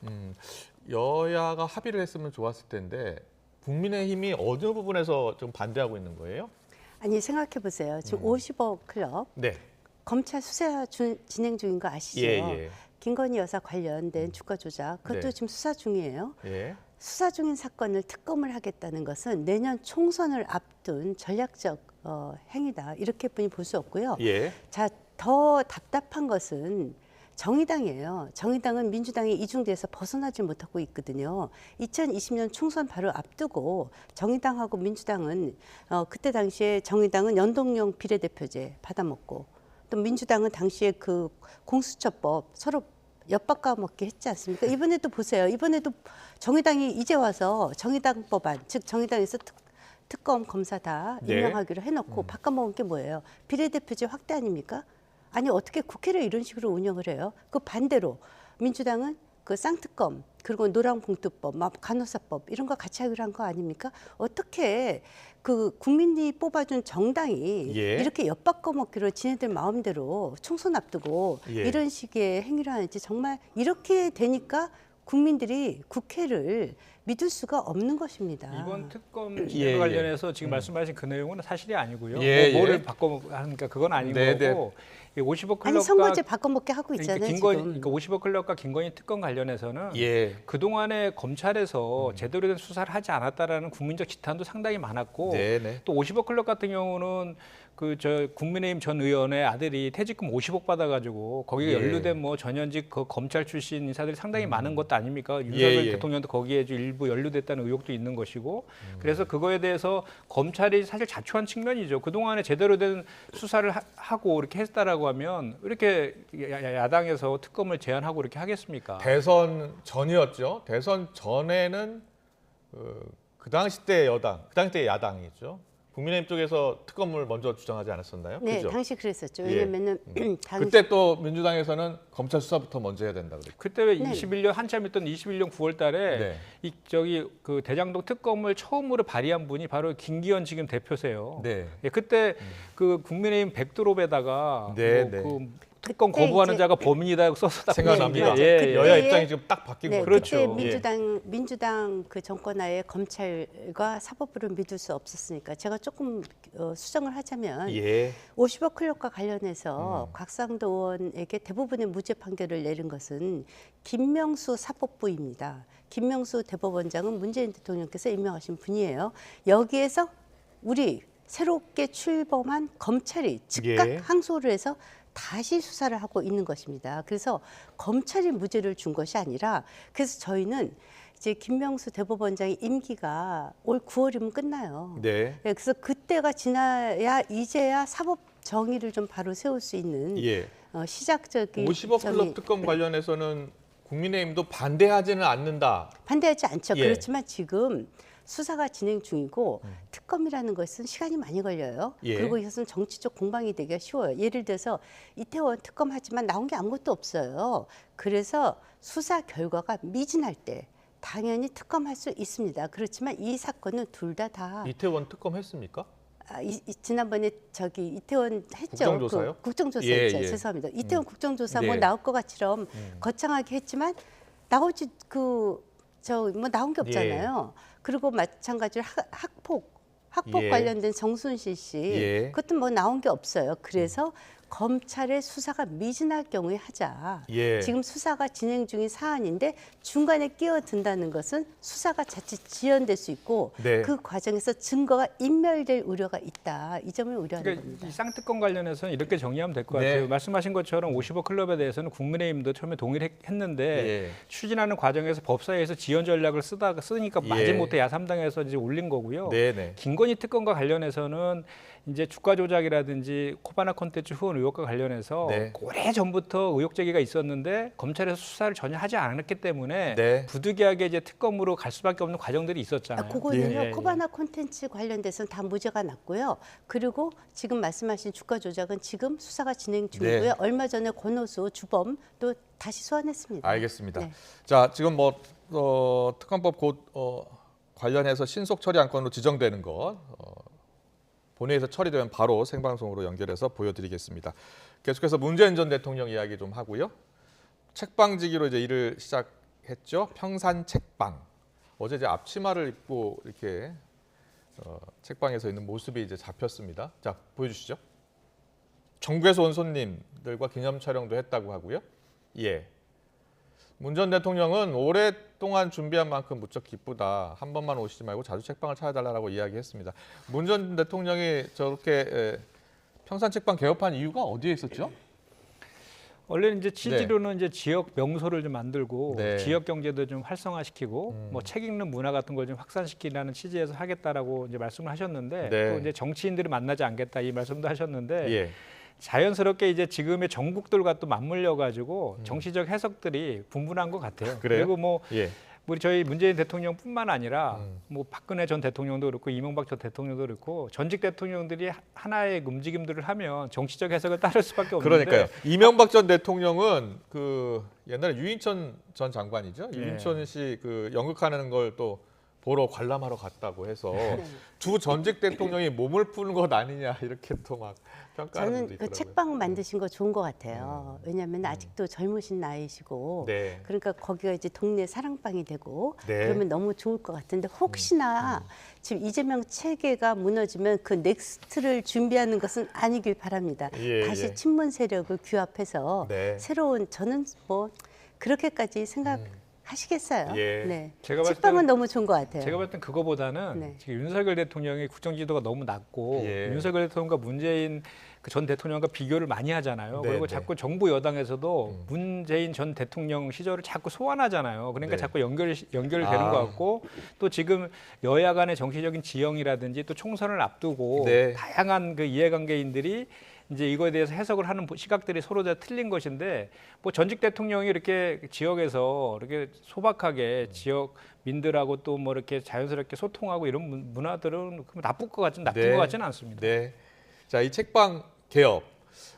여야가 합의를 했으면 좋았을 텐데 국민의힘이 어느 부분에서 좀 반대하고 있는 거예요? 아니 생각해 보세요. 지금 50억 클럽 네. 검찰 수사 진행 중인 거 아시죠? 예. 김건희 여사 관련된 주가 조작 그것도 네. 지금 수사 중이에요. 예. 수사 중인 사건을 특검을 하겠다는 것은 내년 총선을 앞둔 전략적 행위다 이렇게 뿐이 볼 수 없고요. 예. 자, 더 답답한 것은 정의당이에요. 정의당은 민주당이 이중대에서 벗어나지 못하고 있거든요. 2020년 총선 바로 앞두고 정의당하고 민주당은 그때 당시에 정의당은 연동형 비례대표제 받아먹고 또 민주당은 당시에 그 공수처법 서로 엿바꿔먹기 했지 않습니까? 이번에도 보세요. 이번에도 정의당이 이제 와서 정의당 법안, 즉 정의당에서 특검 검사 다 네. 임명하기로 해놓고 바꿔먹은 게 뭐예요? 비례대표제 확대 아닙니까? 아니 어떻게 국회를 이런 식으로 운영을 해요? 그 반대로 민주당은 그 쌍특검 그리고 노란봉투법, 간호사법 이런 거 같이 하기로 한 거 아닙니까? 어떻게 그 국민이 뽑아준 정당이 예. 이렇게 엿바꿔먹기로 지네들 마음대로 총선 앞두고 예. 이런 식의 행위를 하는지 정말 이렇게 되니까 국민들이 국회를 믿을 수가 없는 것입니다. 이번 특검 진행과 관련해서 지금 말씀하신 그 내용은 사실이 아니고요. 뭐를 바꿔 하니까 그건 아닌 거고 50억 클럽과 아니 선거제 바꿔먹게 하고 있잖아요. 그러니까 50억 클럽과 김건희 특검 관련해서는 그 동안에 검찰에서 제대로 된 수사를 하지 않았다라는 국민적 지탄도 상당히 많았고 또 50억 클럽 같은 경우는 그 저 국민의힘 전 의원의 아들이 퇴직금 50억 받아가지고 거기에 연루된 뭐 전현직 그 검찰 출신 인사들이 상당히 많은 것도 아닙니까? 윤석열 대통령도 거기에 일부 연루됐다는 의혹도 있는 것이고 그래서 그거에 대해서 검찰이 사실 자초한 측면이죠. 그 동안에 제대로 된 수사를 하고 이렇게 했다라고 하면 이렇게 야당에서 특검을 제안하고 이렇게 하겠습니까? 대선 전이었죠. 대선 전에는 그 당시 때 여당, 그 당시 때 야당이죠. 국민의힘 쪽에서 특검을 먼저 주장하지 않았었나요? 네, 그죠? 당시 그랬었죠. 왜냐면은 그때 또 민주당에서는 검찰 수사부터 먼저 해야 된다 그랬죠. 그때 왜 21년 한참 있던 21년 9월달에 이 저기 그 대장동 특검을 처음으로 발의한 분이 바로 김기현 지금 대표세요. 그때 그 국민의힘 백드롭에다가 그 특검 거부하는 자가 범인이다 써서 딱 생각납니다. 여야 입장이 지금 딱 바뀌고 그렇죠. 그때 민주당 그 정권하에 검찰과 사법부를 믿을 수 없었으니까 제가 조금 수정을 하자면 50억 클럽과 관련해서 곽상도 의원에게 대부분의 무죄 판결을 내린 것은 김명수 사법부입니다. 김명수 대법원장은 문재인 대통령께서 임명하신 분이에요. 여기에서 우리 새롭게 출범한 검찰이 즉각 항소를 해서 다시 수사를 하고 있는 것입니다. 그래서 검찰이 무죄를 준 것이 아니라 그래서 저희는 이제 김명수 대법원장의 임기가 올 9월이면 끝나요. 네. 그래서 그때가 지나야 이제야 사법 정의를 좀 바로 세울 수 있는 예. 시작적인 50억 점이 클럽 특검 관련해서는 국민의힘도 반대하지는 않는다. 반대하지 않죠. 예. 그렇지만 지금 수사가 진행 중이고 특검이라는 것은 시간이 많이 걸려요. 예. 그리고 이것은 정치적 공방이 되기가 쉬워요. 예를 들어서 이태원 특검 하지만 나온 게 아무것도 없어요. 그래서 수사 결과가 미진할 때 당연히 특검할 수 있습니다. 그렇지만 이 사건은 둘 다 이태원 특검 했습니까? 지난번에 저기 이태원 했죠. 국정조사요? 국정조사 예, 했죠. 예. 죄송합니다. 이태원 국정조사 예. 뭐 나올 것 같이럼 거창하게 했지만 나오지 뭐 나온 게 없잖아요. 그리고 마찬가지로 학폭 예. 관련된 정순실 씨 예. 그것도 뭐 나온 게 없어요. 그래서 검찰의 수사가 미진할 경우에 하자. 예. 지금 수사가 진행 중인 사안인데 중간에 끼어든다는 것은 수사가 자칫 지연될 수 있고 네. 그 과정에서 증거가 인멸될 우려가 있다. 이 점을 우려하는 그러니까 겁니다. 이 쌍특검 관련해서는 이렇게 정리하면 될 것 네. 같아요. 말씀하신 것처럼 50억 클럽에 대해서는 국민의힘도 처음에 동의를 했는데 예. 추진하는 과정에서 법사위에서 지연 전략을 쓰니까 예. 마지못해 야3당에서 이제 올린 거고요. 네네. 김건희 특검과 관련해서는 이제 주가 조작이라든지 코바나 콘텐츠 후원 의혹과 관련해서 네. 오래 전부터 의혹 제기가 있었는데 검찰에서 수사를 전혀 하지 않았기 때문에 네. 부득이하게 이제 특검으로 갈 수밖에 없는 과정들이 있었잖아요. 그거는요. 예. 코바나 콘텐츠 관련돼서는 다 무죄가 났고요. 그리고 지금 말씀하신 주가 조작은 지금 수사가 진행 중이고요. 네. 얼마 전에 권오수 주범 또 다시 소환했습니다. 알겠습니다. 네. 자, 지금 뭐 특검법 곧 관련해서 신속 처리 안건으로 지정되는 것 본회의에서 처리되면 바로 생방송으로 연결해서 보여드리겠습니다. 계속해서 문재인 전 대통령 이야기 좀 하고요. 책방지기로 이제 일을 시작했죠. 평산 책방. 어제 이제 앞치마를 입고 이렇게 책방에서 있는 모습이 이제 잡혔습니다. 자, 보여주시죠. 전국에서 온 손님들과 기념 촬영도 했다고 하고요. 예. 문 전 대통령은 오랫동안 준비한 만큼 무척 기쁘다. 한 번만 오시지 말고 자주 책방을 찾아달라고 이야기했습니다. 문 전 대통령이 저렇게 평산 책방 개업한 이유가 어디에 있었죠? 원래는 이제 취지로는 이제 지역 명소를 좀 만들고 네. 지역 경제도 좀 활성화시키고 뭐 책 읽는 문화 같은 걸 좀 확산시키라는 취지에서 하겠다라고 이제 말씀을 하셨는데 네. 또 이제 정치인들을 만나지 않겠다 이 말씀도 하셨는데 예. 자연스럽게 이제 지금의 정국들과 또 맞물려 가지고 정치적 해석들이 분분한 것 같아요. 그래요? 그리고 뭐 예. 우리 저희 문재인 대통령뿐만 아니라 뭐 박근혜 전 대통령도 그렇고 이명박 전 대통령도 그렇고 전직 대통령들이 하나의 움직임들을 하면 정치적 해석을 따를 수밖에 없는데 그러니까요. 이명박 전 대통령은 그 옛날에 유인천 전 장관이죠. 예. 유인천 씨 그 연극하는 걸 또 보러 관람하러 갔다고 해서 두 전직 대통령이 몸을 푸는 것 아니냐 이렇게 또 막 평가하는 분도 저는 있더라고요. 그 책방 만드신 거 좋은 것 같아요. 왜냐하면 아직도 젊으신 나이시고 네. 그러니까 거기가 이제 동네 사랑방이 되고 네. 그러면 너무 좋을 것 같은데 혹시나 지금 이재명 체계가 무너지면 그 넥스트를 준비하는 것은 아니길 바랍니다. 예, 다시 예. 친문 세력을 규합해서 네. 새로운 저는 뭐 그렇게까지 생각하시겠어요. 예. 네. 제가 봤을 책방은 때는- 너무 좋은 것 같아요. 제가 봤을 땐 그거보다는 네. 지금 윤석열 대통령의 국정 지도가 너무 낮고 예. 윤석열 대통령과 문재인 그 전 대통령과 비교를 많이 하잖아요. 네, 그리고 네. 자꾸 정부 여당에서도 문재인 전 대통령 시절을 자꾸 소환하잖아요. 그러니까 네. 자꾸 연결되는 아. 것 같고 또 지금 여야 간의 정치적인 지형이라든지 또 총선을 앞두고 네. 다양한 그 이해관계인들이 이제 이거에 대해서 해석을 하는 시각들이 서로 다 틀린 것인데 뭐 전직 대통령이 이렇게 지역에서 이렇게 소박하게 지역 민들하고 또 뭐 이렇게 자연스럽게 소통하고 이런 문화들은 나쁜 것 같지는 나쁜 네. 것 같지는 않습니다. 네. 자, 이 책방 개업.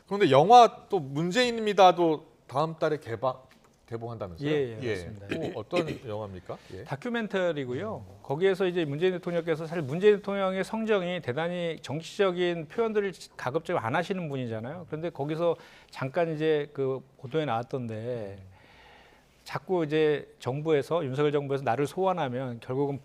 그런데 영화 또 문재인입니다도 다음 달에 개봉한다면서요? 예, 맞습니다. 어떤 영화입니까? 예. 다큐멘터리고요. 거기에서 이제 문재인 대통령께서 사실 문재인 대통령의 성정이 대단히 정치적인 표현들을 가급적 안 하시는 분이잖아요. 그런데 거기서 잠깐 이제 그 보도에 나왔던데 자꾸 이제 정부에서 윤석열 정부에서 나를 소환하면 결국은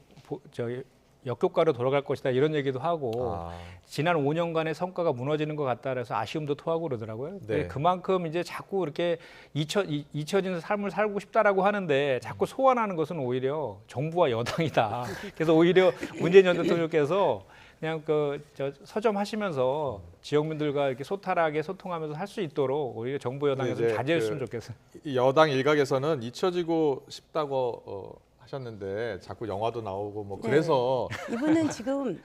역효과로 돌아갈 것이다 이런 얘기도 하고 지난 5년간의 성과가 무너지는 것 같다 그래서 아쉬움도 토하고 그러더라고요. 네. 그만큼 이제 자꾸 이렇게 잊혀진 삶을 살고 싶다라고 하는데 자꾸 소환하는 것은 오히려 정부와 여당이다. 그래서 오히려 문재인 전 대통령께서 그냥 저 서점하시면서 지역민들과 이렇게 소탈하게 소통하면서 할 수 있도록 오히려 정부 여당에서 좀 자제했으면 좋겠어요. 여당 일각에서는 잊혀지고 싶다고 하셨는데 자꾸 영화도 나오고 뭐 그래서 이분은 지금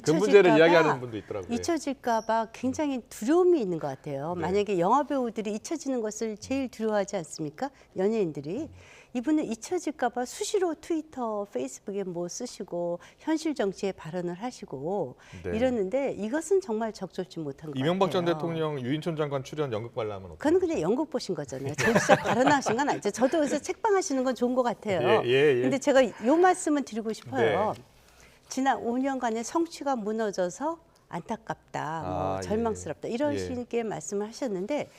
그 문제를 이야기하는 분도 있더라고요. 잊혀질까봐 굉장히 두려움이 있는 것 같아요. 네. 만약에 영화 배우들이 잊혀지는 것을 제일 두려워하지 않습니까? 연예인들이. 이분은 잊혀질까봐 수시로 트위터, 페이스북에 뭐 쓰시고 현실 정치에 발언을 하시고 네. 이러는데 이것은 정말 적절치 못한 것 같아요. 이명박 전 대통령 유인촌 장관 출연 연극 관람은 어때요? 그건 그냥 연극 보신 거잖아요. 정치적 발언하신 건 아니죠. 저도 그래서 책방 하시는 건 좋은 것 같아요. 예. 근데 제가 요 말씀은 드리고 싶어요. 네. 지난 5년간의 성취가 무너져서 안타깝다, 뭐 절망스럽다 이런 식의 말씀을 하셨는데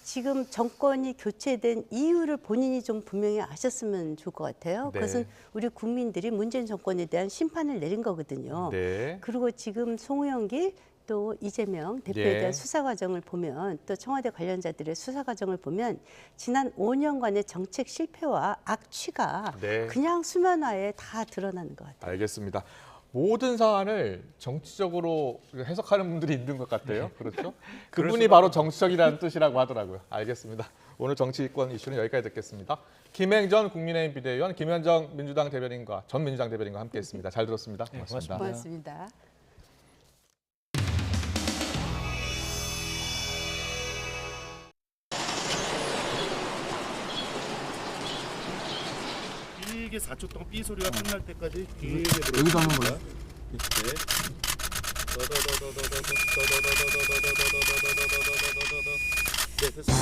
지금 정권이 교체된 이유를 본인이 좀 분명히 아셨으면 좋을 것 같아요. 네. 그것은 우리 국민들이 문재인 정권에 대한 심판을 내린 거거든요. 네. 그리고 지금 송영길 또 이재명 대표에 대한 수사 과정을 보면 또 청와대 관련자들의 수사 과정을 보면 지난 5년간의 정책 실패와 악취가 그냥 수면화에 다 드러나는 것 같아요. 알겠습니다. 모든 사안을 정치적으로 해석하는 분들이 있는 것 같아요. 그렇죠? 그분이 바로 정치적이라는 뜻이라고 하더라고요. 알겠습니다. 오늘 정치권 이슈는 여기까지 듣겠습니다. 김행전 국민의힘 비대위원, 김현정 민주당 대변인과 전 민주당 대변인과 함께했습니다. 잘 들었습니다. 고맙습니다. 고맙습니다. 길게 4초 동안 삐 소리가 끝날 때까지 길게 여기도 한번 볼래요? 네, 됐습니다.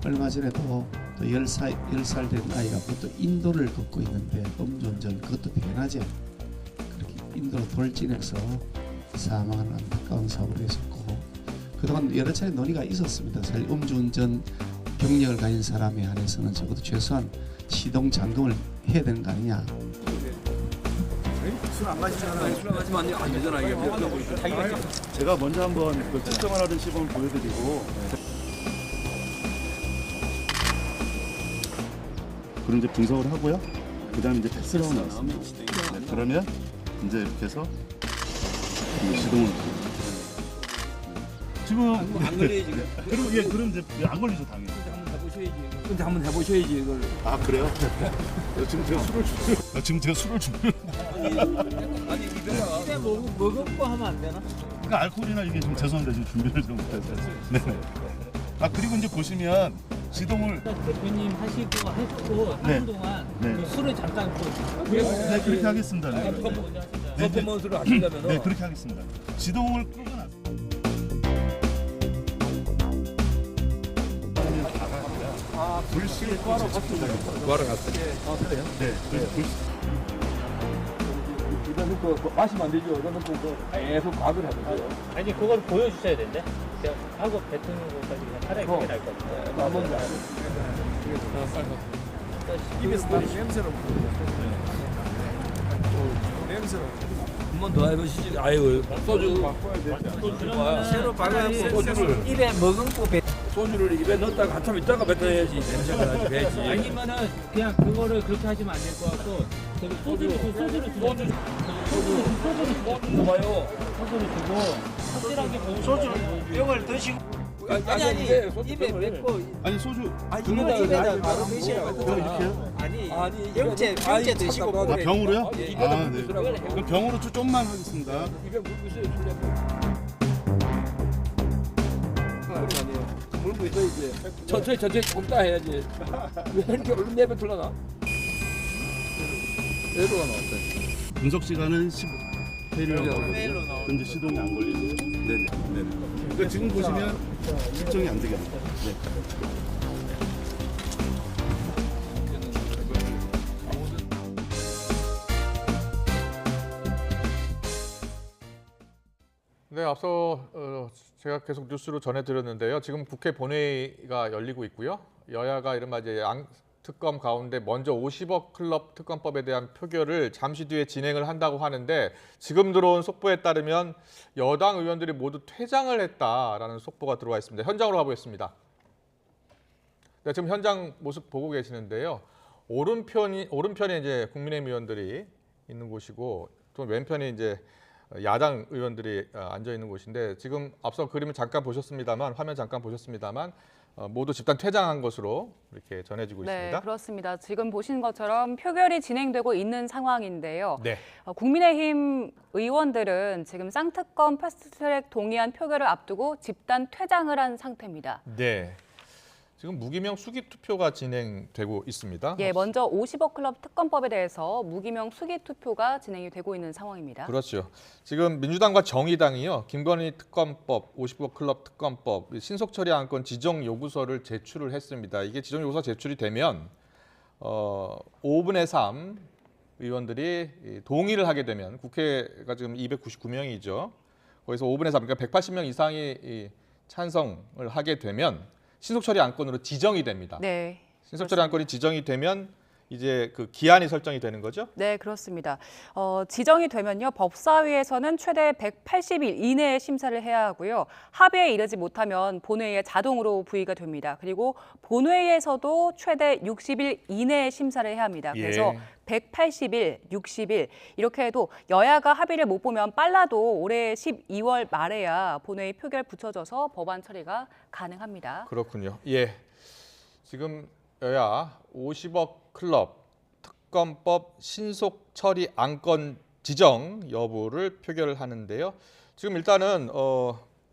얼마 전에도 또 10살 된 아이가 또 인도를 걷고 있는데 음주운전 그것도 변하지 않고 그렇게 인도로 돌진해서 사망하는 안타까운 사고가 있었고 그동안 여러 차례 논의가 있었습니다. 사실 음주운전 경력을 가진 사람에 한해서는 적어도 최소한 시동 작동을 해야 되는 거 아니냐. 술 안 마시잖아요. 술 안 마시면 안 되잖아. 이게 제가 먼저 한번 그 측정을 하던 시범을 보여드리고 그럼 이제 분석을 하고요. 그다음에 이제 패스라고 나왔습니다. 그러면 이제 이렇게 해서 시동을 지금 안 걸리지 지금. 그럼 그럼 이제 안 걸리죠 당연히. 한번 해보셔야지. 근데 한번 해보셔야지 이걸. 아 그래요? 지금 제가 술을 주는. 아니 이거 먹은 거 하면 안 되나? 그러니까 알코올이나 이게 좀 죄송한데 지금 준비를 좀 못해서. 네. 아 그리고 이제 보시면 시동을 대표님 하시고 하는 동안 술을 잠깐 네 그렇게 하겠습니다. 퍼포먼스를 하시려면 네 그렇게 하겠습니다. 시동을 끄고 나서. 불씨를 구하러 갔습니다. 구하러 갔어요. 아 그래요? 네. 그래서 불씨. 이거 넣고 마시면 안 되죠. 이거 넣고 계속 과을 하던데요. 아니 그걸 보여주셔야 되는데 제가 하고 뱉는 것까지 그냥 차라리 그게 나을 것 같아요. 한번 입에서 냄새로 냄새로 한 번 더 해보시지. 아이고 소주 새로 발라서 소주를 입에 머금고 소주를 입에 넣었다가 한참 있다가 뱉어야지 냄새가 나지 배지. 아니면은 그냥 그거를 그렇게 하시면 안 될 것 같고 저기 소주를 주고 봐요. 소주를 주고 확실하게 소주를 병을 드시고 아니 입에 뱉고 아니 소주 이거 입에다 바로 드셔야 이렇게요? 아니 병째 드시고 병으로요? 아 네. 그럼 병으로 좀만 하겠습니다. 입에 물고 있어요 물고 있어야지. 천천히 굽다 해야지. 왜 이렇게 얼른 내뱉으려나? 회로가 나왔어요. 분석 시간은 10회로 나오고 근데 시동이 안 걸리는 거죠? 네네. 그러니까 지금 보시면 측정이 안 되겠네요. 네. 네, 앞서 제가 계속 뉴스로 전해드렸는데요. 지금 국회 본회의가 열리고 있고요. 여야가 이른바 이제 특검 가운데 먼저 50억 클럽 특검법에 대한 표결을 잠시 뒤에 진행을 한다고 하는데 지금 들어온 속보에 따르면 여당 의원들이 모두 퇴장을 했다라는 속보가 들어와 있습니다. 현장으로 가보겠습니다. 네, 지금 현장 모습 보고 계시는데요. 오른편에 이제 국민의힘 의원들이 있는 곳이고 또 왼편이 이제 야당 의원들이 앉아 있는 곳인데 지금 앞서 그림을 잠깐 보셨습니다만 화면 잠깐 보셨습니다만 모두 집단 퇴장한 것으로 이렇게 전해지고 네, 있습니다. 그렇습니다. 지금 보신 것처럼 표결이 진행되고 있는 상황인데요. 네. 국민의힘 의원들은 지금 쌍특검 패스트트랙 동의안 표결을 앞두고 집단 퇴장을 한 상태입니다. 네. 지금 무기명 수기 투표가 진행되고 있습니다. 예, 먼저 50억 클럽 특검법에 대해서 무기명 수기 투표가 진행이 되고 있는 상황입니다. 그렇죠. 지금 민주당과 정의당이요. 김건희 특검법, 50억 클럽 특검법, 신속 처리 안건 지정 요구서를 제출을 했습니다. 이게 지정 요구서 제출이 되면 5분의 3 의원들이 동의를 하게 되면 국회가 지금 299명이죠. 거기서 5분의 3, 그러니까 180명 이상이 찬성을 하게 되면 신속처리 안건으로 지정이 됩니다. 네. 신속처리 안건이 지정이 되면 이제 그 기한이 설정이 되는 거죠? 네, 그렇습니다. 지정이 되면요, 법사위에서는 최대 180일 이내에 심사를 해야 하고요. 합의에 이르지 못하면 본회의에 자동으로 부의가 됩니다. 그리고 본회의에서도 최대 60일 이내에 심사를 해야 합니다. 그래서 180일, 60일 이렇게 해도 여야가 합의를 못 보면 빨라도 올해 12월 말에야 본회의 표결 붙여져서 법안 처리가 가능합니다. 그렇군요. 예, 지금 여야 50억 클럽 특검법 신속 처리 안건 지정 여부를 표결을 하는데요. 지금 일단은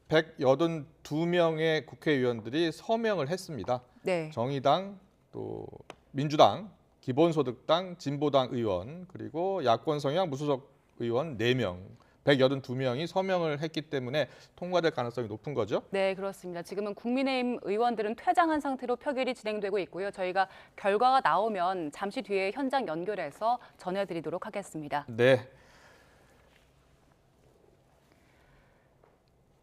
182명의 국회의원들이 서명을 했습니다. 네. 정의당, 또 민주당, 기본소득당, 진보당 의원, 그리고 야권 성향 무소속 의원 4명, 182명이 서명을 했기 때문에 통과될 가능성이 높은 거죠? 네, 그렇습니다. 지금은 국민의힘 의원들은 퇴장한 상태로 표결이 진행되고 있고요. 저희가 결과가 나오면 잠시 뒤에 현장 연결해서 전해드리도록 하겠습니다. 네.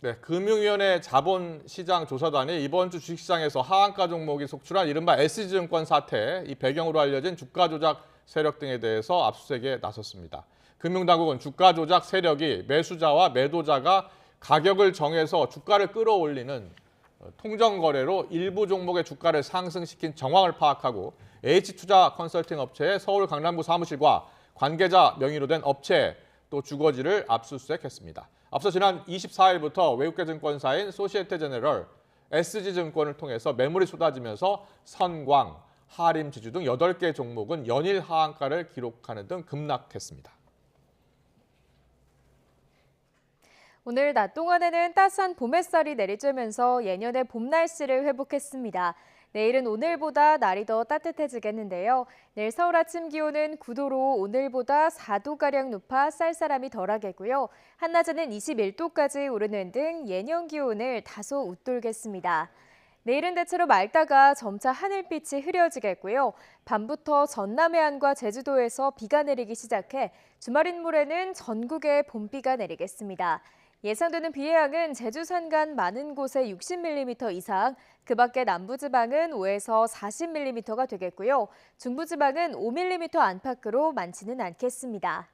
네, 금융위원회 자본시장 조사단이 이번 주 주식시장에서 하한가 종목이 속출한 이른바 SG증권 사태, 이 배경으로 알려진 주가 조작 세력 등에 대해서 압수수색에 나섰습니다. 금융당국은 주가 조작 세력이 매수자와 매도자가 가격을 정해서 주가를 끌어올리는 통정거래로 일부 종목의 주가를 상승시킨 정황을 파악하고 H투자 컨설팅 업체의 서울 강남구 사무실과 관계자 명의로 된 업체 또 주거지를 압수수색했습니다. 앞서 지난 24일부터 외국계 증권사인 소시에테제네럴, SG증권을 통해서 매물이 쏟아지면서 선광, 하림지주 등 8개 종목은 연일 하한가를 기록하는 등 급락했습니다. 오늘 낮 동안에는 따스한 봄 햇살이 내리쬐면서 예년의 봄 날씨를 회복했습니다. 내일은 오늘보다 날이 더 따뜻해지겠는데요. 내일 서울 아침 기온은 9도로 오늘보다 4도가량 높아 쌀쌀함이 덜하겠고요. 한낮에는 21도까지 오르는 등 예년 기온을 다소 웃돌겠습니다. 내일은 대체로 맑다가 점차 하늘빛이 흐려지겠고요. 밤부터 전남 해안과 제주도에서 비가 내리기 시작해 주말인 모레는 전국에 봄비가 내리겠습니다. 예상되는 비의 양은 제주 산간 많은 곳에 60mm 이상, 그 밖에 남부지방은 5에서 40mm가 되겠고요. 중부지방은 5mm 안팎으로 많지는 않겠습니다.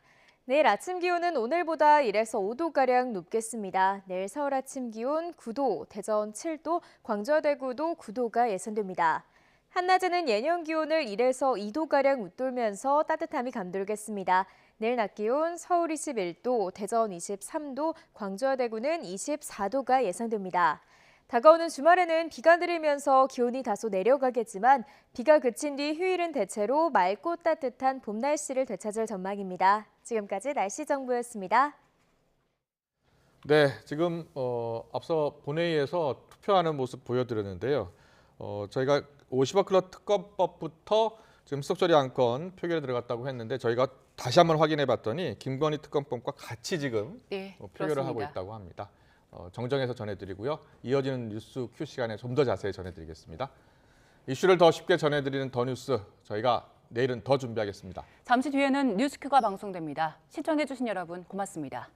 내일 아침 기온은 오늘보다 1에서 5도가량 높겠습니다. 내일 서울 아침 기온 9도, 대전 7도, 광주와 대구도 9도가 예상됩니다. 한낮에는 예년 기온을 1에서 2도가량 웃돌면서 따뜻함이 감돌겠습니다. 내일 낮 기온 서울 21도, 대전 23도, 광주와 대구는 24도가 예상됩니다. 다가오는 주말에는 비가 내리면서 기온이 다소 내려가겠지만 비가 그친 뒤 휴일은 대체로 맑고 따뜻한 봄 날씨를 되찾을 전망입니다. 지금까지 날씨 정보였습니다. 네, 지금 앞서 본회의에서 투표하는 모습 보여드렸는데요. 저희가 50억 클럽 특검법부터 지금 신속처리 안건 표결에 들어갔다고 했는데 저희가 다시 한번 확인해 봤더니 김건희 특검법과 같이 지금 표결을 하고 있다고 합니다. 정정해서 전해드리고요. 이어지는 뉴스 Q 시간에 좀 더 자세히 전해드리겠습니다. 이슈를 더 쉽게 전해드리는 더 뉴스, 저희가 내일은 더 준비하겠습니다. 잠시 뒤에는 뉴스 Q가 방송됩니다. 시청해주신 여러분 고맙습니다.